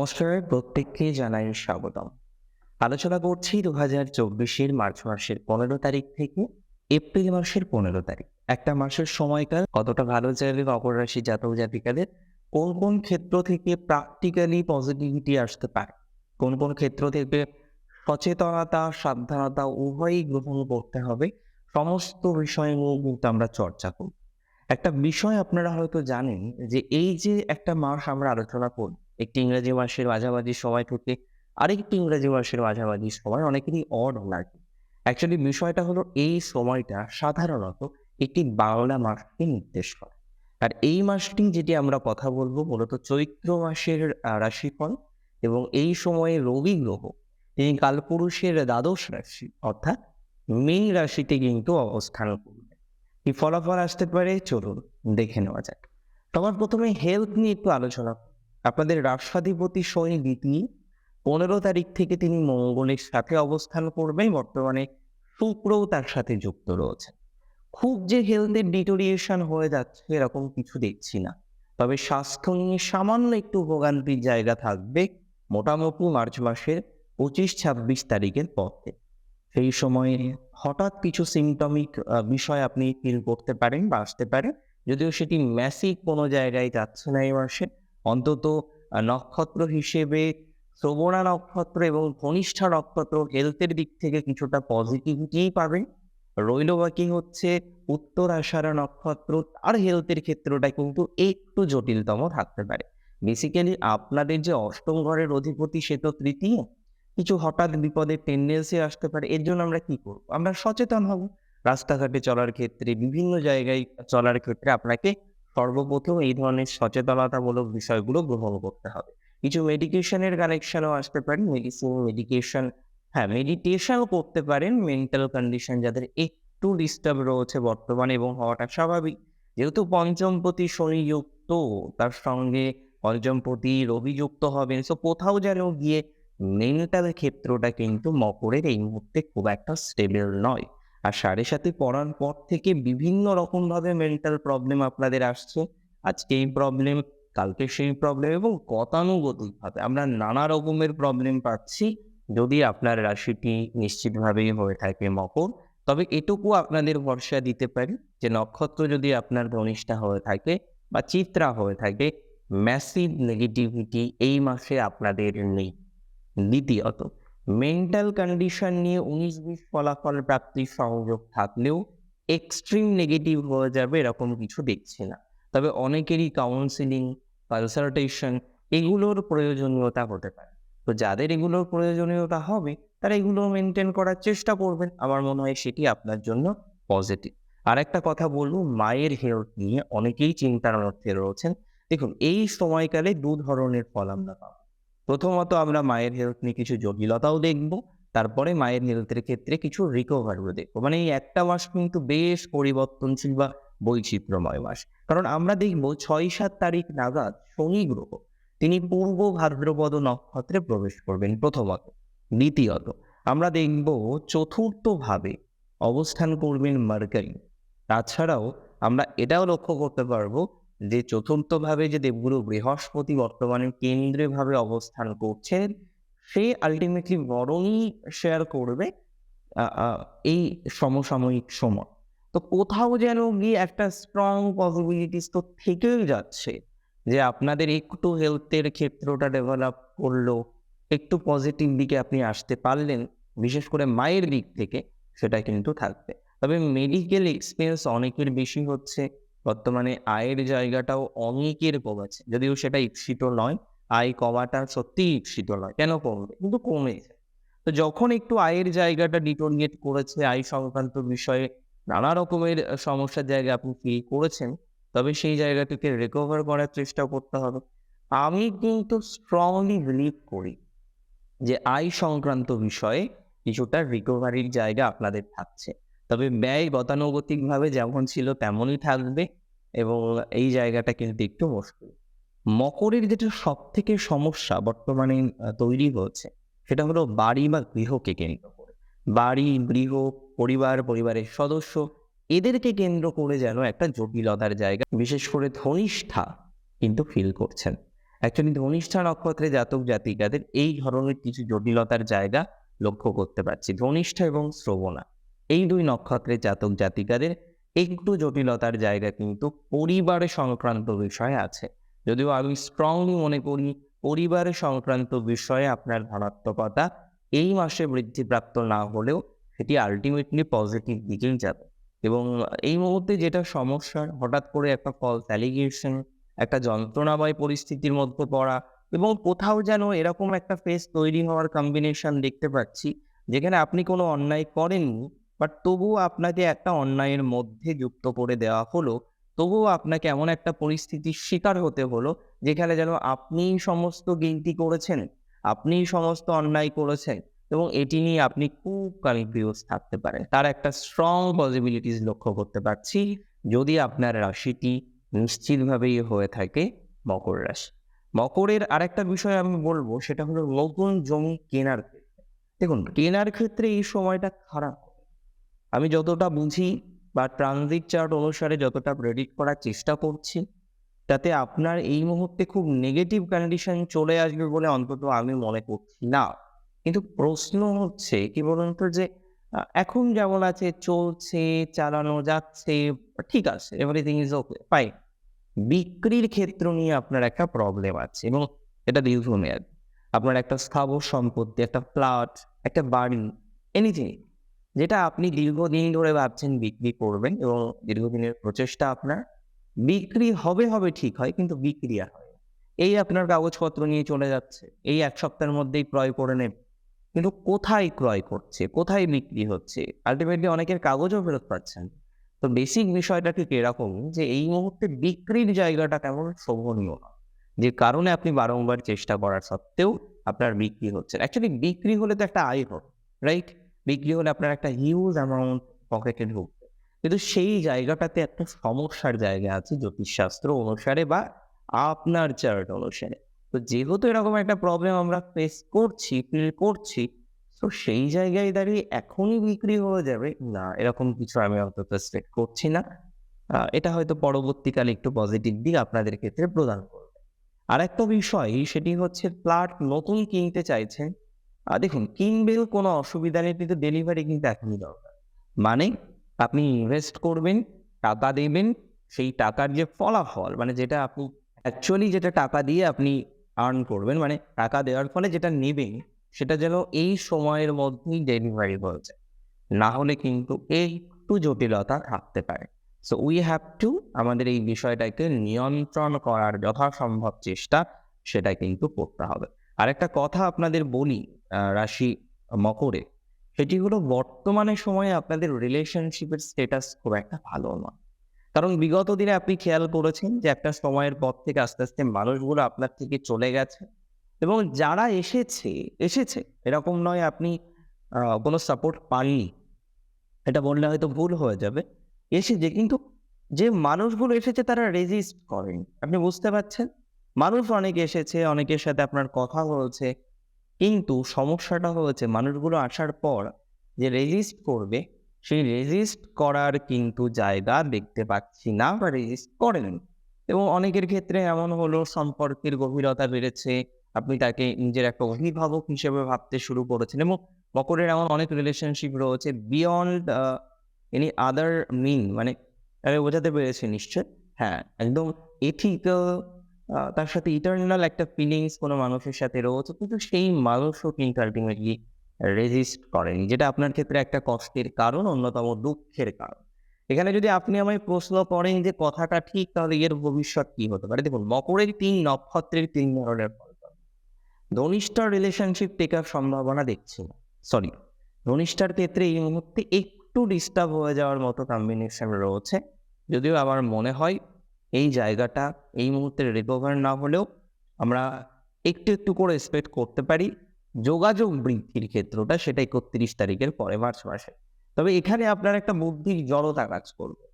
নমস্কার, প্রত্যেককে জানাই স্বাগতম। আলোচনা করছি ২০২৪-এর মার্চ মাসের ১৫ তারিখ থেকে এপ্রিল মাসের ১৫ তারিখ। একটা মাসের সময়কাল কতটা ভালো যাবে মকর রাশি জাতক জাতিকাদের, কোন কোন ক্ষেত্র থেকে প্র্যাকটিক্যালি পজিটিভিটি আসতে পারে, কোন কোন ক্ষেত্র থেকে সচেতনতা, সাবধানতা উভয়ই গ্রহণ করতে হবে, সমস্ত বিষয় নিয়ে কিন্তু আমরা চর্চা করব। একটা বিষয় আপনারা হয়তো জানেন যে এই যে একটা মাস আমরা আলোচনা করি, একটি ইংরেজি মাসের মাঝামাঝি সময় থেকে আরেকটি ইংরেজি মাসের মাঝামাঝি সময় অনেকেরই অড লাগে। অ্যাকচুয়ালি বিষয়টা হলো এই সময়টা সাধারণত একটি বাংলা মাসকে নির্দেশ করে। আর এই মাসটি যেটি আমরা কথা বলবো মূলত চৈত্র মাসের রাশিফল, এবং এই সময়ে রবি গ্রহ তিনি কালপুরুষের দ্বাদশ রাশি অর্থাৎ মীন রাশিতে কিন্তু অবস্থান করবে। কি ফলাফল আসতে পারে চলুন দেখে নেওয়া যাক। সবার প্রথমে হেলথ নিয়ে একটু আলোচনা করি। আপনাদের রাষ্ট্রাধিপতি শনি দ্বিতীয় ১৫ তারিখ থেকে তিনি মঙ্গলের সাথে অবস্থান করবেন। বর্তমানে শুক্রও তার সাথে যুক্ত রয়েছে। খুব যে হেলথের ডিটোরিয়েশন হয়ে যাচ্ছে এরকম কিছু দেখছি না, তবে স্বাস্থ্য নিয়ে সামান্য একটু ভোগান্তির জায়গা থাকবে মোটামুটি মার্চ মাসের ২৫-২৬ তারিখের পর থেকে। সেই সময়ে হঠাৎ কিছু সিমটমিক বিষয় আপনি ফিল করতে পারেন বা আসতে পারে। যদিও সেটি ম্যাসিভ কোনো জায়গায় যাচ্ছে না এই মাসে। অন্তত নক্ষত্র হিসেবে শ্রবণা নক্ষত্র এবং ধনিষ্ঠা নক্ষত্র হেলথের দিক থেকে কিছুটা পজিটিভিটিই পাবেন। রইল বাকি হচ্ছে উত্তর আষাঢ়া নক্ষত্র, তার হেলথের ক্ষেত্রটা কিন্তু একটু জটিলতম থাকতে পারে। বেসিক্যালি আপনাদের যে অষ্টম ঘরের অধিপতি সে তো তৃতীয়, কিছু হঠাৎ বিপদের টেন্ডেন্সি আসতে পারে। এর জন্য আমরা কি করব? আমরা সচেতন হব। রাস্তাঘাটে চলার ক্ষেত্রে, বিভিন্ন জায়গায় চলার ক্ষেত্রে আপনাকে সর্বপ্রথম এই ধরনের সচেতনতামূলক বিষয়গুলো গ্রহণ করতে হবে। কিছু মেডিকেশনের কানেকশনও আসতে পারে। মেডিকেশন, হ্যাঁ, মেডিটেশনও করতে পারেন। মেন্টাল কন্ডিশন যাদের একটু ডিস্টার্ব রয়েছে বর্তমানে এবং হওয়াটা স্বাভাবিক। যেহেতু পঞ্চমপতি শনি যুক্ত, তার সঙ্গে পঞ্চমপতি রবি যুক্ত হবেন। সো কোথাও যেন গিয়ে মেন্টাল ক্ষেত্রটা কিন্তু মকরের এই মুহূর্তে খুব একটা স্টেবল নয়। আর ৭.৫ পড়ার পর থেকে বিভিন্ন রকমভাবে মেন্টাল প্রবলেম আপনাদের আসছে। আজকে এই প্রবলেম, কালকে সেই প্রবলেম, এবং গতানুগতিকভাবে আমরা নানা রকমের প্রবলেম পাচ্ছি। যদি আপনার রাশিটি নিশ্চিতভাবেই হয়ে থাকে মকর, তবে এটুকু আপনাদের ভরসা দিতে পারি যে নক্ষত্র যদি আপনার ধনিষ্ঠা হয়ে থাকে বা চিত্রা হয়ে থাকে, ম্যাসিভ নেগেটিভিটি এই মাসে আপনাদের নেই। দ্বিতীয়ত, মেন্টাল কন্ডিশন নিয়ে ১৯-২০ ফলাফল প্রাপ্তির সংযোগ থাকলেও এক্সট্রিম নেগেটিভ হয়ে যাবে এরকম কিছু দেখছি না। তবে অনেকেরই কাউন্সিলিং, কনসালটেশন এগুলোর প্রয়োজনীয়তা হতে পারে। তো যাদের এগুলোর প্রয়োজনীয়তা হবে তারা এগুলো মেনটেন করার চেষ্টা করবেন। আমার মনে হয় সেটি আপনার জন্য পজিটিভ। আরেকটা কথা বলবো, মায়ের হেলথ নিয়ে অনেকেই চিন্তার মধ্যে রয়েছেন। দেখুন, এই সময়কালে ২ ধরনের ফল আমরা পাবো। প্রথমত আমরা মায়ের হেলথ নিয়ে কিছু জটিলতাও দেখব। তারপরে মায়ের হেলথের ক্ষেত্রে কিছু রিকভারিও দেখবো। মানে এই একটা মাস কিন্তু বেশ পরিবর্তনশীল বা বৈচিত্র্যময় মাস। কারণ আমরা দেখব ৬-৭ তারিখ নাগাদ শনি গ্রহ তিনি পূর্ব ভাদ্রপদ নক্ষত্রে প্রবেশ করবেন প্রথমত। দ্বিতীয়ত আমরা দেখব চতুর্থভাবে অবস্থান করবেন মার্কারি। তাছাড়াও আমরা এটাও লক্ষ্য করতে পারবো যে চতুর্থভাবে যে দেবগুরু বৃহস্পতি বর্তমানে কেন্দ্রীয়ভাবে অবস্থান করছেন, সে আল্টিমেটলি বরংই শেয়ার করবে আ আ এই সমসাময়িক সময়। তো কোথাও যেন গিয়ে একটা স্ট্রং পসিবিলিটিস তো থেকেই যাচ্ছে যে আপনাদের একটু হেলথের ক্ষেত্রটা ডেভেলপ করলো, একটু পজিটিভ দিকে আপনি আসতে পারলেন, বিশেষ করে মায়ের দিক থেকে সেটা কিন্তু থাকবে। তবে মেডিকেল এক্সপেন্স অনেকের বেশি হচ্ছে। বর্তমানে আয়ের জায়গাটাও অনেকের কমেছে। যদিও সেটা ঈপ্সিত নয়। আয় কমাটা সত্যিই ঈপ্সিত নয়। কেন কমবে? কিন্তু কমেছে। তো যখন একটু আয়ের জায়গাটা ডিটোরিয়েট করেছে, আয় সংক্রান্ত বিষয়ে নানা রকমের সমস্যার জায়গায় আপনি ফিল করেছেন, তবে সেই জায়গা থেকে রিকভার করার চেষ্টা করতে হবে। আমি কিন্তু স্ট্রংলি বিলিভ করি যে আয় সংক্রান্ত বিষয়ে কিছুটা রিকভারির জায়গা আপনাদের থাকছে। তবে ব্যয় গতানুগতিকভাবে যেমন ছিল তেমনই থাকবে, এবং এই জায়গাটা কিন্তু একটু মুশকিল। মকরের যেটা সবথেকে সমস্যা বর্তমানে তৈরি হচ্ছে, সেটা হলো বাড়ি বা গৃহকে কেন্দ্র করে। বাড়ি, গৃহ, পরিবার, পরিবারের সদস্য এদেরকে কেন্দ্র করে যেন একটা জটিলতার জায়গা, বিশেষ করে ধনিষ্ঠা কিন্তু ফিল করছেন। অ্যাকচুয়ালি ধনিষ্ঠা নক্ষত্রে জাতক জাতিকাদের এই ধরনের কিছু জটিলতার জায়গা লক্ষ্য করতে পারছি। ধনিষ্ঠা এবং শ্রবণা এই ২ নক্ষত্রের জাতক জাতিকাদের একটু জটিলতার জায়গা কিন্তু পরিবারে সংক্রান্ত বিষয়ে আছে। যদিও আমি স্ট্রংলি মনে করি পরিবারে সংক্রান্ত বিষয়ে আপনার ধনাত্মকতা এই মাসে বৃদ্ধিপ্রাপ্ত না হলেও সেটি আল্টিমেটলি পজিটিভ দিকেই যাবে। এবং এই মুহূর্তে যেটা সমস্যা, হঠাৎ করে একটা ফলস অ্যালিগেশন, একটা যন্ত্রণাময় পরিস্থিতির মধ্যে পড়া এবং কোথাও যেন এরকম একটা ফেস তৈরি হওয়ার কম্বিনেশন দেখতে পাচ্ছি, যেখানে আপনি কোনো অন্যায় করেননি, বাট তবুও আপনাকে একটা অন্যায়ের মধ্যে যুক্ত করে দেওয়া হলো। তবুও আপনাকে এমন একটা পরিস্থিতির শিকার হতে হলো, যেখানে যেন আপনিই সমস্ত গিল্টি করেছেন, আপনিই সমস্ত অন্যায় করেছেন এবং এটি নিয়ে আপনি খুব কনফিউজ থাকতে পারেন। তার একটা স্ট্রং পসিবিলিটিস লক্ষ্য করতে পারছি, যদি আপনার রাশিটি নিশ্চিতভাবেই হয়ে থাকে মকর রাশি। মকরের আরেকটা বিষয় আমি বলব, সেটা হলো নতুন জমি কেনার ক্ষেত্রে। দেখুন, কেনার ক্ষেত্রে এই সময়টা খারাপ। আমি যতটা বুঝি বা ট্রানজিট চার্ট অনুসারে যতটা প্রেডিক্ট করার চেষ্টা করছি, তাতে আপনার এই মুহূর্তে খুব নেগেটিভ কন্ডিশন চলে আসবে বলে অন্তত আমি মনে করছি না। কিন্তু প্রশ্ন হচ্ছে কি বলুন তো, যে এখন যেমন আছে চলছে, চালানো যাচ্ছে, ঠিক আছে, এভরিথিং ইজ ওকে, ফাইন। বিক্রির ক্ষেত্র নিয়ে আপনার একটা প্রবলেম আছে এবং এটা দীর্ঘমেয়াদী। আপনার একটা স্থাবর সম্পত্তি, একটা ফ্ল্যাট, একটা বাড়ি, এনিথিং যেটা আপনি দীর্ঘদিন ধরে ভাবছেন বিক্রি করবেন এবং দীর্ঘদিনের প্রচেষ্টা আপনার, বিক্রি হবে ঠিক হয়, কিন্তু বিক্রি আর হয় না। এই আপনার কাগজপত্র নিয়ে চলে যাচ্ছে, এই ১ সপ্তাহের মধ্যেই ক্রয় করে নেবে। কিন্তু কোথায় ক্রয় করছে, কোথায় বিক্রি হচ্ছে? আল্টিমেটলি অনেকের কাগজও ফেরত পাচ্ছেন। তো বেসিক বিষয়টা ঠিক এরকম, যে এই মুহূর্তে বিক্রির জায়গাটা কেমন শোভনীয় না। যে কারণে আপনি বারংবার চেষ্টা করার সত্ত্বেও আপনার বিক্রি হচ্ছে না। অ্যাকচুয়ালি বিক্রি হলে তো একটা আয় হবে, রাইট? বিক্রি হলে আপনার একটা হিউজ অ্যামাউন্ট পকেটে ঢুকবে। কিন্তু সেই জায়গাটাতে একটা সমস্যার জায়গা আছে জ্যোতিষশাস্ত্র অনুসারে বা আপনার চার্ট অনুসারে। তো যেহেতু এরকম একটা প্রবলেম আমরা ফেস করছি, ফিল করছি, তো সেই জায়গায় দাঁড়িয়ে এখনই বিক্রি হয়ে যাবে, না, এরকম কিছু আমি অন্তত এক্সপেক্ট করছি না। এটা হয়তো পরবর্তীকালে একটু পজিটিভ দিক আপনাদের ক্ষেত্রে প্রদান করবে। আরেকটা বিষয়, সেটি হচ্ছে ফ্ল্যাট নতুন কিনতে চাইছেন। দেখুন, কিনবেন, কোনো অসুবিধা নেই, কিন্তু ডেলিভারি কিন্তু এখনই দরকার। মানে আপনি ইনভেস্ট করবেন, টাকা দেবেন, সেই টাকার যে ফলাফল, মানে যেটা আপনি অ্যাকচুয়ালি যেটা টাকা দিয়ে আপনি আর্ন করবেন, মানে টাকা দেওয়ার ফলে যেটা নেবেন, সেটা যেন এই সময়ের মধ্যেই ডেলিভারি হয়ে যায়। না হলে কিন্তু একটু জটিলতা থাকতে পারে। সো উই হ্যাভ টু আমাদের এই বিষয়টাকে নিয়ন্ত্রণ করার যথাসম্ভব চেষ্টা সেটা কিন্তু করতে হবে। আরেকটা কথা আপনাদের বলি, রাশি মকরে, সেটি হলো বর্তমানে সময়ে আপনাদের রিলেশনশিপের স্ট্যাটাস খুব একটা ভালো নয়। কারণ বিগত দিনে আপনি খেয়াল করেছেন যে একটা সময়ের পর থেকে আস্তে, আস্তে মানুষগুলো আপনার থেকে চলে গেছে এবং যারা এসেছে এরকম নয় আপনি কোনো সাপোর্ট পাননি। এটা বললে হয়তো ভুল হয়ে যাবে। এসেছে, কিন্তু যে মানুষগুলো এসেছে তারা রেজিস্ট করেনি। আপনি বুঝতে পারছেন? মানুষ অনেক এসেছে, অনেকের সাথে আপনার কথা হয়েছে। কিন্তু সমস্যাটা হয়েছে মানুষগুলো আসার পর যে রেজিস্ট করবে, সেই রেজিস্ট করার কিন্তু জায়গা দেখতে পাচ্ছি না বা রেজিস্ট করেনি। এবং অনেকের ক্ষেত্রে এমন হলো সম্পর্কের গভীরতা বেড়েছে। আপনি তাকে নিজের একটা অভিভাবক হিসেবে ভাবতে শুরু করেছেন এবং মকরের এমন অনেক রিলেশনশিপ রয়েছে বিয়ন্ড এনি আদার মিন, মানে আমি বোঝাতে পেরেছি নিশ্চয়? হ্যাঁ, একদম এথিক্যাল, তার সাথে ইটারনাল একটা ফিলিংস কোনো মানুষের সাথে রয়েছে, কিন্তু সেই মানুষও কিন্তু আল্টিমেটলি রেজিস্ট করেনি। যেটা আপনার ক্ষেত্রে একটা কষ্টের কারণ, অন্যতম দুঃখের কারণ। এখানে যদি আপনি আমায় প্রশ্ন করেন যে কথাটা ঠিক, তাহলে এর ভবিষ্যৎ কি হতে পারে? দেখুন, মকরের ৩ নক্ষত্রের ৩ ধরনের ফল পাবেন। ধনিষ্ঠার রিলেশনশিপ টেকার সম্ভাবনা দেখছি না। সরি, ধনিষ্ঠার ক্ষেত্রে এই মুহূর্তে একটু ডিস্টার্ব হয়ে যাওয়ার মতো কম্বিনেশন রয়েছে। যদিও আমার মনে হয় এই জায়গাটা এই মুহূর্তে রিকভার না হলেও আমরা একটু করে এক্সপেক্ট করতে পারি যোগাযোগ বৃদ্ধির ক্ষেত্রটা, সেটা ৩১ তারিখের পরে, মার্চ মাসে। তবে এখানে আপনার একটা বুদ্ধির জড়তা কাজ করবে।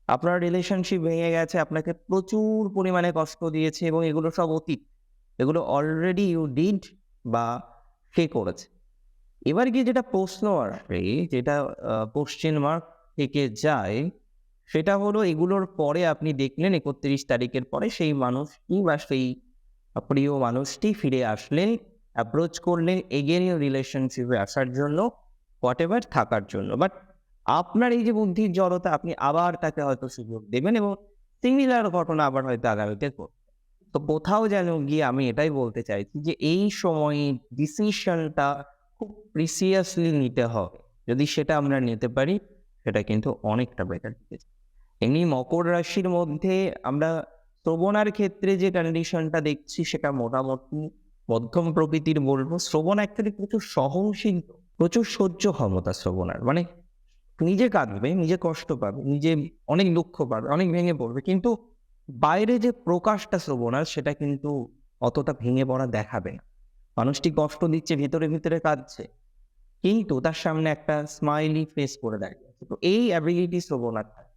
আপনার রিলেশনশিপ ভেঙে গেছে, আপনাকে প্রচুর পরিমাণে কষ্ট দিয়েছে এবং এগুলো সব অতীত। এগুলো অলরেডি ইউ ডিড বা সে করেছে। এবার গিয়ে যেটা প্রশ্ন আসবে, যেটা কোয়েশ্চেন মার্ক থেকে যায়, সেটা হলো এগুলোর পরে আপনি দেখলেন ৩১ তারিখের পরে সেই মানুষটি বা সেই প্রিয় মানুষটি ফিরে আসলেন, অ্যাপ্রোচ করলেন এগেইন রিলেশনশিপে আসার জন্য, হোয়াটএভার থাকার জন্য। বাট আপনার এই যে বুদ্ধির জড়তা, আপনি আবার তাকে হয়তো সুযোগ দেবেন এবং সিমিলার ঘটনা আবার হয়তো আগামীতে ঘটবে। তো কোথাও যেন গিয়ে আমি এটাই বলতে চাইছি যে এই সময়ে ডিসিশনটা খুব প্রিসিয়াসলি নিতে হবে। যদি সেটা আমরা নিতে পারি, সেটা কিন্তু অনেকটা বেটার দিকে যাবে। এমনি মকর রাশির মধ্যে আমরা শ্রবণার ক্ষেত্রে যে কন্ডিশনটা দেখছি সেটা মোটামুটি মধ্যম প্রকৃতির বলবো। শ্রবণ অ্যাকচুয়ালি প্রচুর সহনশীল, প্রচুর সহ্য ক্ষমতা শ্রবণার। মানে নিজে কাঁদবে, নিজে কষ্ট পাবে, নিজে অনেক দুঃখ পাবে, অনেক ভেঙে পড়বে। কিন্তু বাইরে যে প্রকাশটা শ্রবণার, সেটা কিন্তু অতটা ভেঙে পড়া দেখাবে না। মানুষটি কষ্ট দিচ্ছে, ভিতরে, ভিতরে কাঁদছে। কিন্তু তার সামনে একটা স্মাইলি ফেস করে দাঁড়িয়ে আছে। তো এই অ্যাবিলিটি শ্রবণার থাকে।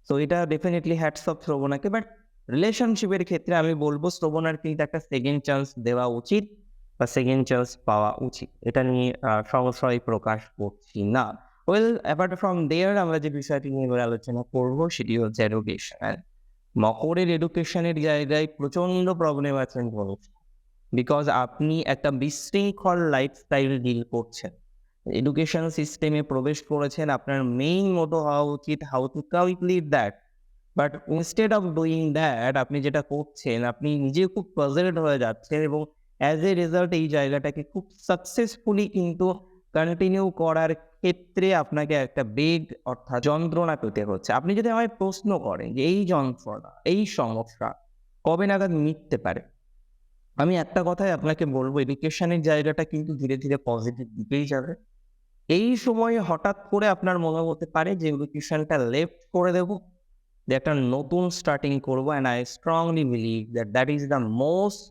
সো এটা ডেফিনিটলি হ্যাটস অফ শ্রবণাকে। বাট রিলেশনশিপের ক্ষেত্রে আমি বলব শ্রবণার কিন্তু একটা সেকেন্ড চান্স দেওয়া উচিত বা সেকেন্ড চান্স পাওয়া উচিত। এটা নিয়ে সংশয় প্রকাশ করছি না। ওয়েল, অ্যাপার্ট ফ্রম দেয়ার আমরা যে বিষয়টি নিয়ে এবার আলোচনা করব সেটি হচ্ছে এডুকেশন। মকরের এডুকেশনের জায়গায় প্রচন্ড প্রবলেম আছেন মানুষ। বিকজ আপনি একটা বিশৃঙ্খল লাইফস্টাইল ডিল করছেন। এডুকেশন সিস্টেমে প্রবেশ করেছেন, আপনার মেইন মোটো হওয়া উচিত how to complete that. But instead of doing that আপনি যেটা করছেন, আপনি নিজে খুব পাজলড হয়ে যাচ্ছেন এবং অ্যাজ এ রেজাল্ট এই জায়গাটাকে খুব সাকসেসফুলি কিন্তু কন্টিনিউ করার ক্ষেত্রে আপনাকে একটা বেগ অর্থাৎ যন্ত্রণা পেতে হচ্ছে। আপনি যদি আমায় প্রশ্ন করেন যে এই যন্ত্রণা, এই সমস্যা কবে নাগাদ মিটতে পারে, আমি একটা কথাই আপনাকে বলবো, এডুকেশনের জায়গাটা কিন্তু ধীরে ধীরে পজিটিভ দিকেই যাবে। এই সময়ে হঠাৎ করে আপনার মনে হতে পারে যে এডুকেশনটা লেফট করে দেবো, যে একটা নতুন স্টার্টিং করবো। And I strongly believe that that is the most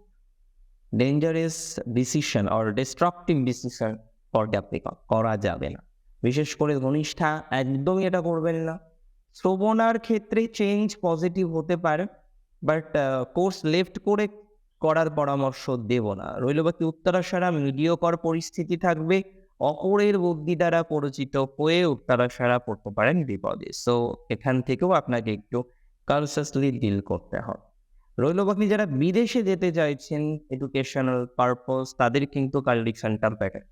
dangerous decision or destructive decision for Capricorn. করা যাবে না, বিশেষ করে ধনিষ্ঠা একদমই এটা করবেন না। শ্রবণার ক্ষেত্রে চেঞ্জ পজিটিভ হতে পারে, বাট কোর্স লেফট করে করার পরামর্শ দেব না। রইল বাকি উত্তরাশারা মিডিয়কর পরিস্থিতি থাকবে, অপরের বুদ্ধি দ্বারা পরিচিত হয়ে উত্তরাশারা পড়তে পারেন বিপদে। সো এখান থেকেও আপনাকে একটু কনসিয়াসলি ডিল করতে হবে। রইল বাকি যারা বিদেশে যেতে চাইছেন এডুকেশনাল পারপোজ, তাদের কিন্তু কন্ডিশনটা বেটার।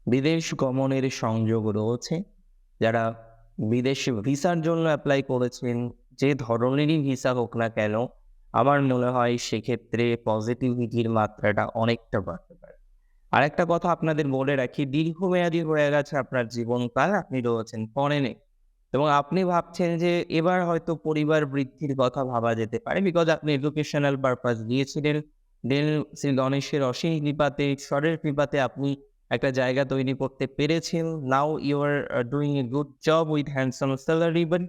বিদেশ গমনের সংযোগ রয়েছে। যারা বিদেশে ভিসার জন্য অ্যাপ্লাই করেছেন, যে ধরনেরই ভিসা হোক না কেন, আমার মনে হয় সেক্ষেত্রে পজিটিভিটির মাত্রাটা অনেকটা বাড়তে পারে। আরেকটা কথা আপনাদের বলে রাখি, দীর্ঘমেয়াদী হয়ে গেছে আপনার জীবনকাল, আপনি রয়েছেন ফরেনে এবং আপনি ভাবছেন যে এবার হয়তো পরিবার বৃদ্ধির কথা ভাবা যেতে পারে, বিকজ আপনি এডুকেশনাল পারপাস দিয়েছিলেন। দেন শ্রী গণেশের অসীম কৃপাতে, ঈশ্বরের কৃপাতে আপনি একটা জায়গা তৈরি করতে পেরেছেন। Now you are doing a good job with handsome salary. But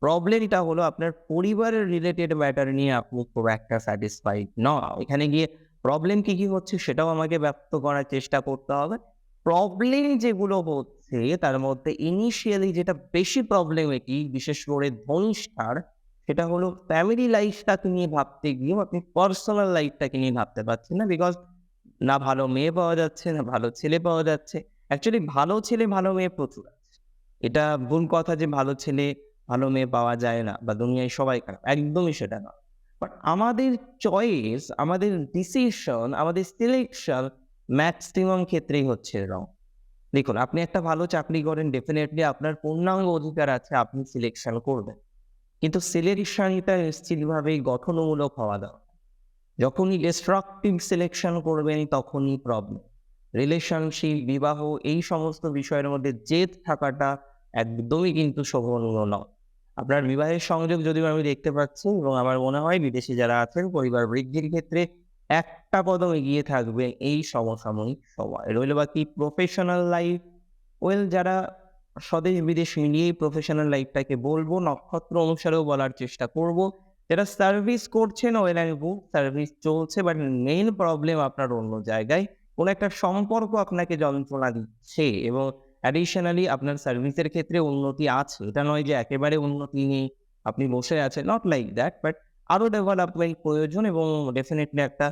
প্রবলেমটা হলো আপনার পরিবারের রিলেটেড ম্যাটার নিয়ে আপনি খুব একটা স্যাটিসফাইড নন। এখানে গিয়ে প্রবলেম কি হচ্ছে সেটাও আমাকে ব্যক্ত করার চেষ্টা করতে হবে। প্রবলেম যেগুলো হচ্ছে তার মধ্যে ইনিশিয়ালি যেটা বেশি প্রবলেমেটিক, বিশেষ করে ধনিষ্ঠার, সেটা হলো ফ্যামিলি লাইফটাকে নিয়ে ভাবতে গিয়ে আপনি পার্সোনাল লাইফটাকে নিয়ে ভাবতে পারছেন না। বিকজ না ভালো মেয়ে পাওয়া যাচ্ছে, না ভালো ছেলে পাওয়া যাচ্ছে। অ্যাকচুয়ালি ভালো ছেলে ভালো মেয়ে প্রচুর আছে। এটা ভুল কথা যে ভালো ছেলে ভালো মেয়ে পাওয়া যায় না বা দুনিয়ায় সবাই খারাপ, একদমই সেটা নয়। বাট আমাদের চয়েস, আমাদের ডিসিশন, আমাদের সিলেকশন ম্যাক্সিমাম ক্ষেত্রেই হচ্ছে রং। দেখুন, আপনি একটা ভালো চাকরি করেন, ডেফিনেটলি আপনার পূর্ণাঙ্গ অধিকার আছে, আপনি সিলেকশন করবেন। কিন্তু সিলেকশনটা নিশ্চিতভাবেই গঠনমূলক হওয়া দরকার। যখনই ডিস্ট্রাকটিভ সিলেকশন করবেন তখনই প্রবলেম। রিলেশনশিপ, বিবাহ, এই সমস্ত বিষয়ের মধ্যে জেদ থাকাটা একদমই কিন্তু শোভনীয় নয়। আপনার বিবাহের সংযোগ যদিও আমি দেখতে পাচ্ছি এবং আমার মনে হয় বিদেশে যারা আছেন পরিবার বৃদ্ধির ক্ষেত্রে একটা কদম এগিয়ে থাকবে এই সমসাময়িক সময়। রইল বাকি প্রফেশনাল লাইফ, ওয়েল, যারা স্বদেশ বিদেশ মিলিয়েই প্রফেশনাল লাইফটাকে বলবো, নক্ষত্র অনুসারেও বলার চেষ্টা করব। যারা সার্ভিস করছেন, ওয়েল অ্যান্ড গুড, সার্ভিস চলছে, বাট মেইন প্রবলেম আপনার অন্য জায়গায়। কোনো একটা সম্পর্ক আপনাকে যন্ত্রণা দিচ্ছে এবং অ্যাডিশনালি আপনার সার্ভিসের ক্ষেত্রে উন্নতি আছে, এটা নয় যে একেবারে উন্নতি নেই, আপনি বসে আছেন, নট লাইক দ্যাট। বাট আরও ডেভেলপমেন্ট প্রয়োজন এবং ডেফিনেটলি একটা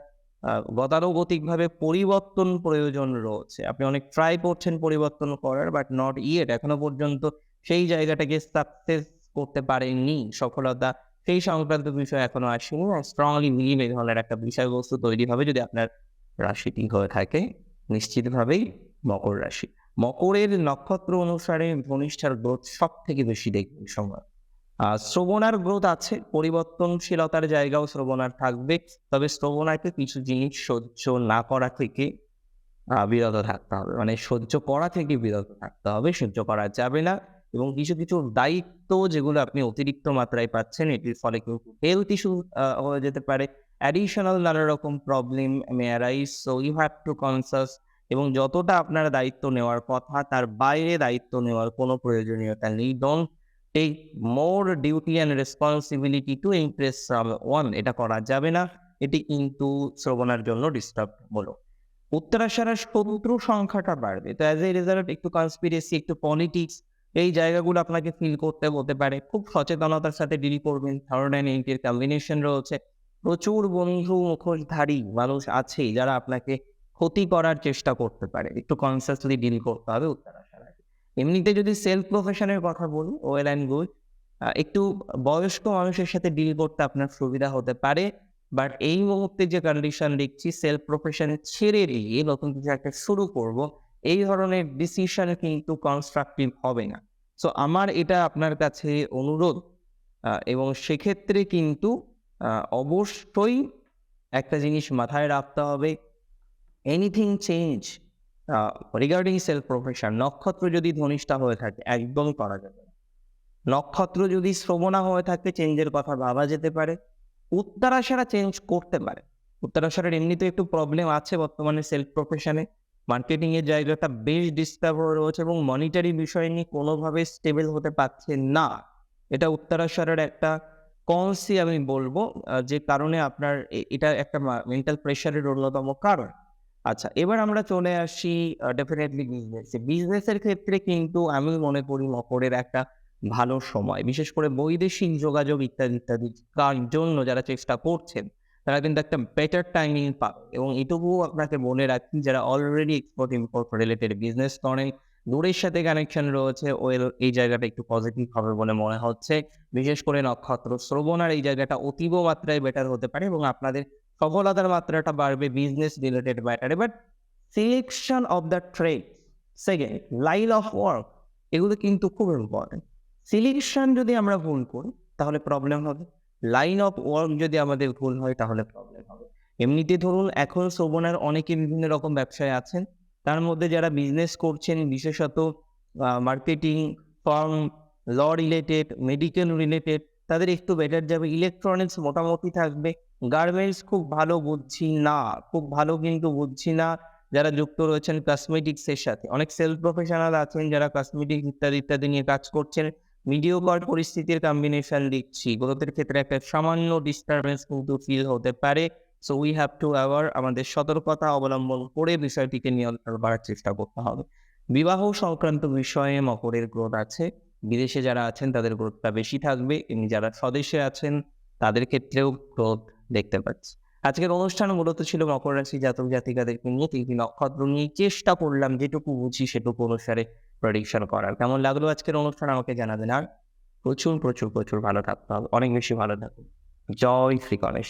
গতানুগতিকভাবে পরিবর্তন প্রয়োজন রয়েছে। আপনি অনেক ট্রাই করছেন পরিবর্তন করার, বাট নট ইয়েট, এখনো পর্যন্ত সেই জায়গাটাকে সাকসেস করতে পারেননি, সফলতা সেই সংক্রান্ত বিষয় এখনো আসেনি। স্ট্রংলি বিলিভ এই ধরনের একটা বিষয়বস্তু তৈরি হবে যদি আপনার রাশিটি হয়ে থাকে নিশ্চিতভাবেই মকর রাশি। মকরের নক্ষত্র অনুসারে ধনিষ্ঠার গ্রোথ সবথেকে বেশি দেখবেন এই সময়। শ্রবণার গ্রোথ আছে, পরিবর্তনশীলতার জায়গাও শ্রবণার থাকবে। তবে শ্রবণাকে কিছু জিনিস সহ্য না করা থেকে বিরত থাকতে হবে। মানে সহ্য করা থেকে বিরত থাকতে হবে। সহ্য করা যাবে না এবং কিছু, কিছু দায়িত্ব যেগুলো আপনি অতিরিক্ত মাত্রায় পাচ্ছেন এটির ফলে কিন্তু হেলথ ইস্যু হয়ে যেতে পারে। অ্যাডিশনাল নানা রকম problem may arise. So you have to conscious এবং যতটা আপনার দায়িত্ব নেওয়ার কথা তার বাইরে দায়িত্ব নেওয়ার কোনো প্রয়োজনীয়তা নেই। Don't take more duty and responsibility to impress someone. এটা করা যাবে না। এটি কিন্তু শ্রবণার জন্য ডিস্টার্বমূলক। উত্তরাষাঢ়ার শত্রু সংখ্যাটা বাড়বে। তো অ্যাজ এ রেজাল্ট একটু কনস্পিরেসি, একটু পলিটিক্স এই জায়গাগুলো আপনাকে ফিল করতে হতে পারে। খুব সচেতনতার সাথে ডিল করবেন। 3rd and 8 এর কম্বিনেশন রয়েছে। প্রচুর বন্ধু মুখোশধারী মানুষ আছেই যারা আপনাকে ক্ষতি করার চেষ্টা করতে পারে। একটু কনসিয়াসলি ডিল করতে হবে উত্তরাষাঢ়াকে। এমনিতে যদি সেলফ প্রফেশনের কথা বলি, ওয়েল অ্যান্ড গুড। একটু বয়স্ক মানুষের সাথে ডিল করতে আপনার সুবিধা হতে পারে। বাট এই মুহূর্তে যে কন্ডিশন দেখছি সেলফ প্রফেশন ছেড়ে দিয়ে নতুন কিছু একটা শুরু করব, এই ধরনের ডিসিশন কিন্তু কনস্ট্রাকটিভ হবে না। সো আমার এটা আপনার কাছে অনুরোধ এবং সেক্ষেত্রে কিন্তু অবশ্যই একটা জিনিস মাথায় রাখতে হবে, anything change regarding self profession নক্ষত্র যদি ধনিষ্ঠা হয়ে থাকে একদমই করা যাবে না। নক্ষত্র যদি শ্রবণা হয়ে থাকে চেঞ্জের কথা ভাবা যেতে পারে। উত্তরাষাঢ়া চেঞ্জ করতে পারে। উত্তরাষাঢ়ার এমনিতে একটু প্রবলেম আছে বর্তমানে সেলফ প্রফেশনে। মার্কেটিং এর জায়গাটা বেশ ডিস্টার্ব হয়ে রয়েছে এবং মনিটারি বিষয় নিয়ে কোনোভাবে স্টেবল হতে পারছে না। এটা উত্তরাষাঢ়ার একটা কমসি আমি বলবো, যে কারণে আপনার এটা একটা মেন্টাল প্রেশারের অন্যতম কারণ। আচ্ছা, এবার আমরা চলে আসি ডেফিনেটলি বিজনেসে। বিজনেসের ক্ষেত্রে কিন্তু আমি মনে করি মকরের একটা ভালো সময়। বিশেষ করে বৈদেশিক যোগাযোগ ইত্যাদি, ইত্যাদি জন্য যারা চেষ্টা করছেন তারা কিন্তু একটা বেটার টাইমিং পাবে এবং এটুকুও আপনাকে মনে রাখি যারা already export import related business করেন, দূরের সাথে কানেকশন রয়েছে, ওয়েল এই জায়গাটা একটু পজিটিভ হবে বলে মনে হচ্ছে। বিশেষ করে নক্ষত্র শ্রবণার এই জায়গাটা অতীব মাত্রায় বেটার হতে পারে এবং আপনাদের সফলতার মাত্রাটা বাড়বে বিজনেস রিলেটেড ম্যাটারে। But selection of the trade, second line of work, এগুলো কিন্তু খুব ইম্পর্টেন্ট। সিলেকশন যদি আমরা ভুল করি তাহলে প্রবলেম হবে। লাইন অফ ওয়ার্ক যদি আমাদের ভুল হয় তাহলে প্রবলেম হবে। এমনিতে ধরুন এখন শ্রবণার অনেকে বিভিন্ন রকম ব্যবসায় আছেন। তার মধ্যে যারা বিজনেস করছেন বিশেষত marketing, firm, law related, medical related তাদের একটু বেটার যাবে। ইলেকট্রনিক্স মোটামুটি থাকবে। গার্মেন্টস খুব ভালো বুঝছি না, খুব ভালো কিন্তু বুঝছি না। যারা যুক্ত রয়েছেন কসমেটিক্সের সাথে, অনেক সেলফ প্রফেশনাল আছেন যারা কসমেটিক্স ইত্যাদি, ইত্যাদি নিয়ে কাজ করছেন। মিডিওকর পরিস্থিতির কম্বিনেশন দেখছি। গ্রোথের ক্ষেত্রে একটা সামান্য ডিস্টারবেন্স কিন্তু ফিল হতে পারে। So we have to aware, আমাদের সতর্কতা অবলম্বন করে বিষয়টিকে নিয়ন্ত্রণ করার চেষ্টা করতে হবে। বিবাহ সংক্রান্ত বিষয়ে মকরের গ্রোথ আছে। বিদেশে যারা আছেন তাদের গ্রোথটা বেশি থাকবে। এমনি যারা স্বদেশে আছেন তাদের ক্ষেত্রেও গ্রোথ দেখতে পাচ্ছি। আজকের অনুষ্ঠান মূলত ছিল মকর রাশি জাতক জাতিকাদেরকে নিয়ে 3টি নক্ষত্র নিয়ে চেষ্টা করলাম যেটুকু বুঝি সেটুকু অনুসারে প্রেডিকশন করার। কেমন লাগলো আজকের অনুষ্ঠান আমাকে জানাবেন। আর প্রচুর প্রচুর প্রচুর ভালো থাকতে হবে, অনেক বেশি ভালো থাকুন। জয় শ্রী গণেশ।